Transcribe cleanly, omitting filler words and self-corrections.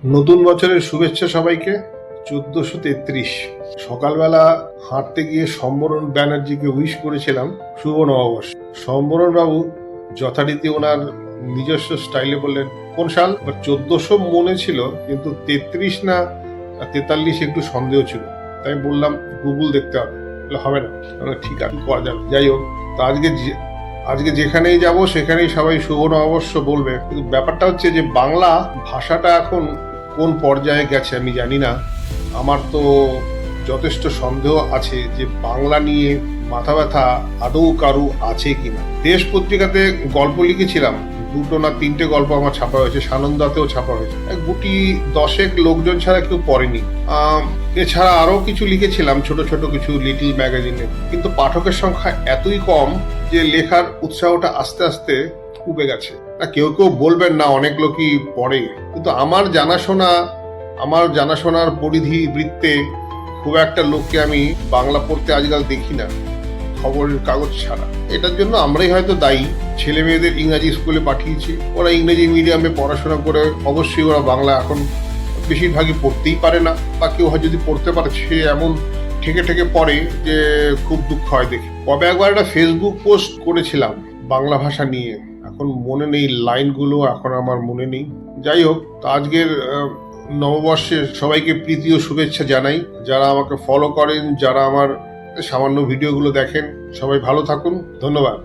নতুন বছরের শুভেচ্ছা সবাইকে। 1433 সকালবেলা হাঁটতে গিয়ে সম্বরণ ব্যানার্জিকে উইশ করেছিলাম শুভ নববর্ষ। সম্বরণ বাবু যথারীতি ওনার নিজস্ব স্টাইলে বললেন কোন সাল। 1400 মনে ছিল, কিন্তু 33 না 43 একটু সন্দেহ ছিল। তাই বললাম গুগল দেখতে হবে। হবে না, ঠিক আছে করা যাবে। যাই হোক, তো আজকে যেখানেই যাব সেখানেই সবাই শুভ নববর্ষ বলবে, কিন্তু ব্যাপারটা হচ্ছে যে বাংলা ভাষাটা এখন কোন পর্যায়ে গেছে আমি জানি না। আমার তো যথেষ্ট সন্দেহ আছে যে বাংলা নিয়ে মাথা ব্যথা আদৌ কারু আছে কিনা। দেশ পত্রিকাতে গল্প লিখেছিলাম, 2টো না 3টে গল্প আমার ছাপা হয়েছে, সানন্দাতেও ছাপা হয়েছে। গুটি 10 লোকজন ছাড়া কেউ পড়েনি। এছাড়া আরো কিছু লিখেছিলাম ছোট ছোট কিছু লিটল ম্যাগাজিনে, কিন্তু পাঠকের সংখ্যা এতই কম যে লেখার উৎসাহটা আস্তে আস্তে কমে গেছে। না, কেউ কেউ বলবেন না অনেক লোকই পড়ে, কিন্তু আমার জানাশোনার পরিধি বৃত্তে খুব একটা লোককে আমি বাংলা পড়তে আজকাল দেখি না, খবরের কাগজ ছাড়া। এটার জন্য আমরাই হয়তো দায়ী। ছেলে মেয়েদের ইংরাজি স্কুলে পাঠিয়েছি, ওরা ইংরেজি মিডিয়ামে পড়াশোনা করে অবশ্যই ওরা বাংলা এখন বেশিরভাগই পড়তেই পারে না, বা কেউ হয় যদি পড়তে পারে সে এমন ঠেকে ঠেকে পড়ে যে খুব দুঃখ হয় দেখি। কবে একবার একটা ফেসবুক পোস্ট করেছিলাম বাংলা ভাষা নিয়ে, এখন মনে নেই লাইনগুলো, এখন আমার মনে নেই। যাই হোক, তো আজকের নববর্ষের সবাইকে প্রীতি ও শুভেচ্ছা জানাই। যারা আমাকে ফলো করেন, যারা আমার সামান্য ভিডিওগুলো দেখেন, সবাই ভালো থাকুন। ধন্যবাদ।